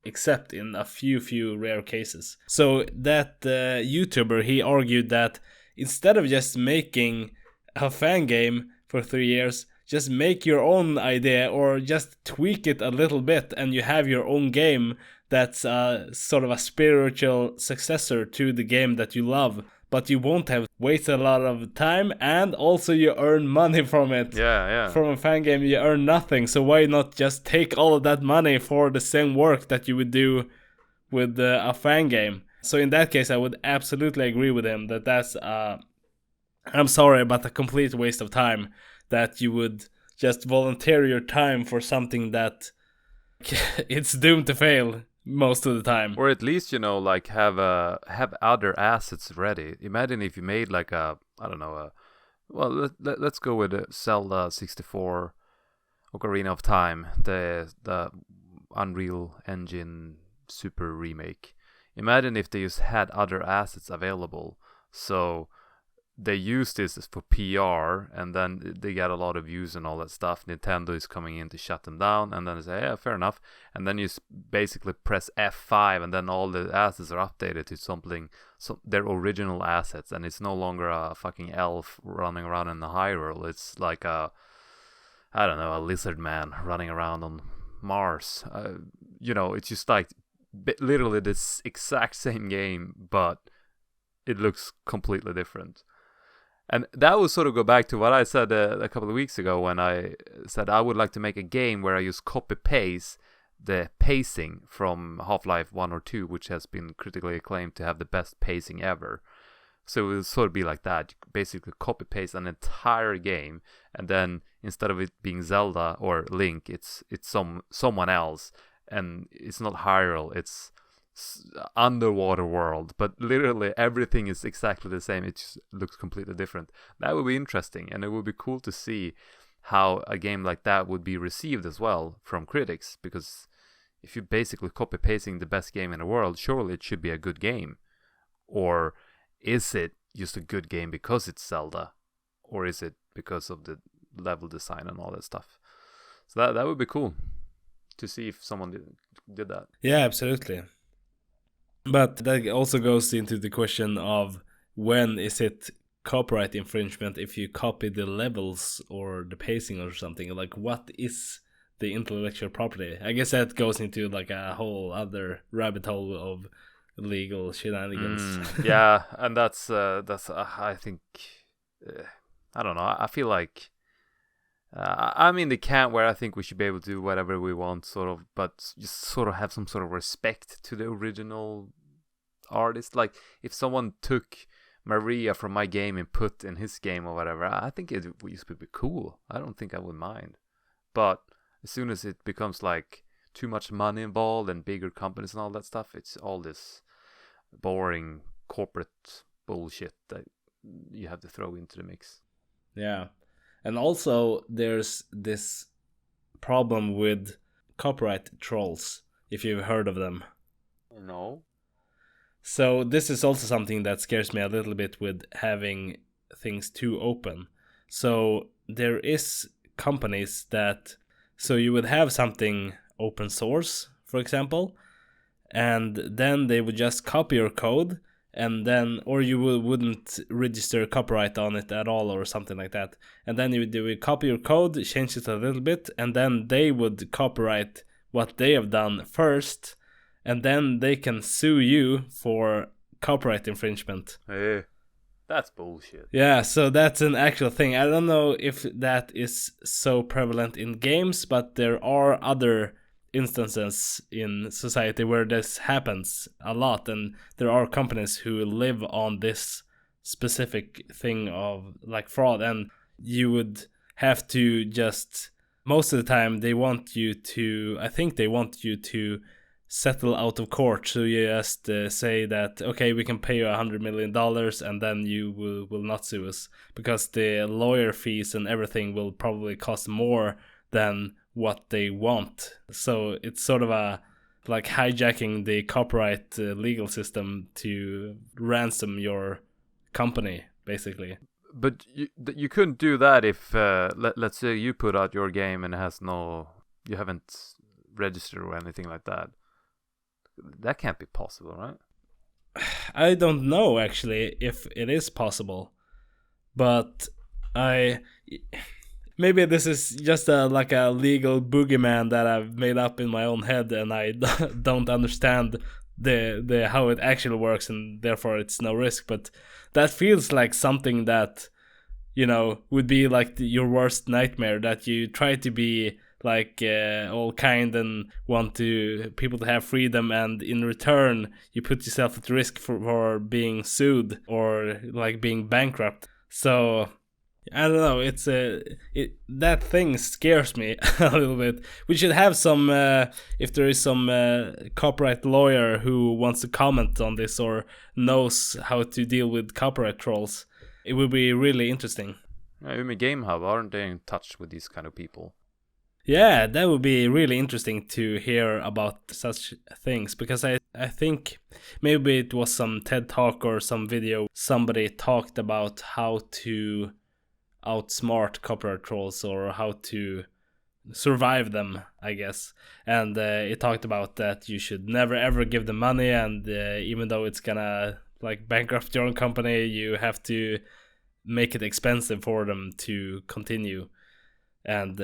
except in a few rare cases. So that YouTuber, he argued that instead of just making a fan game for 3 years, just make your own idea or just tweak it a little bit, and you have your own game that's sort of a spiritual successor to the game that you love. But you won't have wasted a lot of time, and also you earn money from it. Yeah. From a fan game, you earn nothing. So why not just take all of that money for the same work that you would do with a fan game? So in that case, I would absolutely agree with him that that's I'm sorry, but a complete waste of time, that you would just volunteer your time for something that it's doomed to fail most of the time. Or at least, have other assets ready. Imagine if you made let's go with Zelda 64 Ocarina of Time, the Unreal Engine Super remake. Imagine if they just had other assets available. So they use this for PR, and then they get a lot of views and all that stuff. Nintendo is coming in to shut them down, and then they say, yeah, fair enough. And then you basically press F5, and then all the assets are updated to their original assets, and it's no longer a fucking elf running around in the Hyrule. It's like a lizard man running around on Mars. It's just like literally this exact same game, but it looks completely different. And that would sort of go back to what I said a couple of weeks ago when I said I would like to make a game where I use copy-paste the pacing from Half-Life 1 or 2, which has been critically acclaimed to have the best pacing ever. So it would sort of be like that. You basically copy-paste an entire game, and then instead of it being Zelda or Link, it's someone else. And it's not Hyrule, it's underwater world, but literally everything is exactly the same. It just looks completely different. That would be interesting, and it would be cool to see how a game like that would be received as well from critics, because if you're basically copy-pasting the best game in the world, surely it should be a good game. Or is it just a good game because it's Zelda? Or is it because of the level design and all that stuff? So that would be cool to see if someone did that. Yeah, absolutely. But that also goes into the question of when is it copyright infringement if you copy the levels or the pacing or something? Like, what is the intellectual property? I guess that goes into like a whole other rabbit hole of legal shenanigans. Yeah, and that's I think I don't know. I feel like I'm in the camp where I think we should be able to do whatever we want, sort of, but just sort of have some sort of respect to the original artist. Like, if someone took Maria from my game and put in his game or whatever, I think it used to be cool. I don't think I would mind. But as soon as it becomes like too much money involved and bigger companies and all that stuff, it's all this boring corporate bullshit that you have to throw into the mix. Yeah. And also, there's this problem with copyright trolls, if you've heard of them. No. So this is also something that scares me a little bit with having things too open. So there is companies that... So you would have something open source, for example, and then they would just copy your code, and then, or you wouldn't register copyright on it at all or something like that. And then they would copy your code, change it a little bit, and then they would copyright what they have done first, and then they can sue you for copyright infringement. Hey, that's bullshit. Yeah, so that's an actual thing. I don't know if that is so prevalent in games, but there are other instances in society where this happens a lot, and there are companies who live on this specific thing of like fraud, and you would have to just, most of the time they want you to, I think they want you to settle out of court. So you just say that, okay, we can pay you $100 million, and then you will not sue us, because the lawyer fees and everything will probably cost more than what they want. So it's sort of a like hijacking the copyright legal system to ransom your company, basically. But you couldn't do that if let's say you put out your game and it has you haven't registered or anything like that. That can't be possible, right? I don't know actually if it is possible, but maybe this is just like a legal boogeyman that I've made up in my own head, and I don't understand the how it actually works, and therefore it's no risk. But that feels like something that, you know, would be like your worst nightmare, that you try to be like all kind and want people to have freedom, and in return you put yourself at risk for being sued or like being bankrupt. So I don't know, that thing scares me a little bit. We should have some, if there is some copyright lawyer who wants to comment on this or knows how to deal with copyright trolls, it would be really interesting. Umi Game Hub, aren't they in touch with these kind of people? Yeah, that would be really interesting to hear about such things, because I think maybe it was some TED Talk or some video somebody talked about how to outsmart copyright trolls or how to survive them, I guess. And it talked about that you should never ever give them money, and even though it's gonna like bankrupt your own company, you have to make it expensive for them to continue and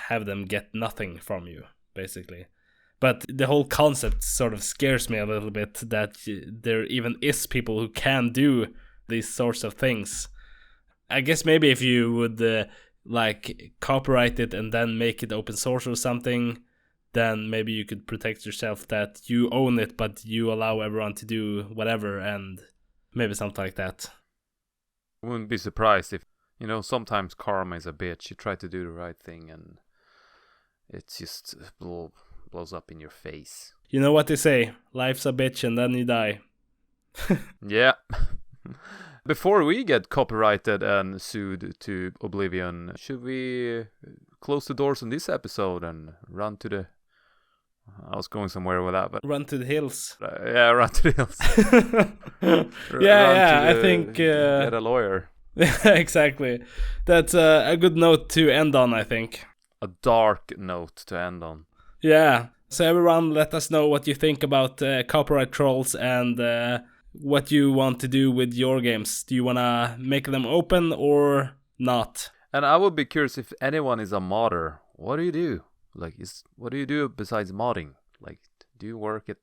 have them get nothing from you, basically. But the whole concept sort of scares me a little bit, that there even is people who can do these sorts of things. I guess maybe if you would like copyright it and then make it open source or something, then maybe you could protect yourself that you own it, but you allow everyone to do whatever, and maybe something like that. I wouldn't be surprised if, sometimes karma is a bitch. You try to do the right thing and it just blows up in your face. You know what they say, life's a bitch and then you die. Yeah. Before we get copyrighted and sued to oblivion, should we close the doors on this episode and run to the... I was going somewhere with that, but... Run to the hills. Yeah, run to the hills. I think... Get a lawyer. Exactly. That's a good note to end on, I think. A dark note to end on. Yeah. So everyone, let us know what you think about copyright trolls and what you want to do with your games. Do you want to make them open or not? And I would be curious if anyone is a modder. What do you do? What do you do besides modding? Like, do you work at,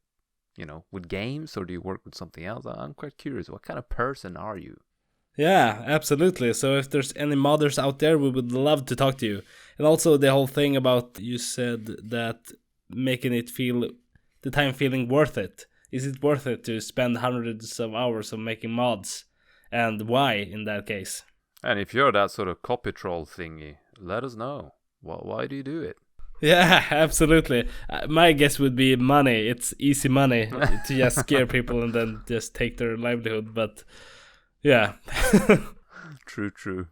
with games, or do you work with something else? I'm quite curious. What kind of person are you? Yeah, absolutely. So if there's any modders out there, we would love to talk to you. And also the whole thing about, you said that making it feel, the time feeling worth it. Is it worth it to spend hundreds of hours of making mods? And why in that case? And if you're that sort of copy troll thingy, let us know. Why do you do it? Yeah, absolutely. My guess would be money. It's easy money to just scare people and then just take their livelihood. But yeah. True.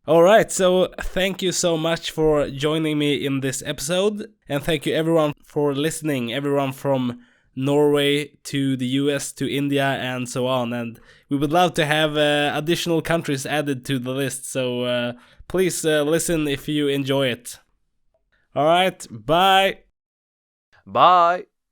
All right, so thank you so much for joining me in this episode. And thank you everyone for listening. Everyone from Norway to the US to India and so on. And we would love to have additional countries added to the list. So please listen if you enjoy it. All right, bye. Bye.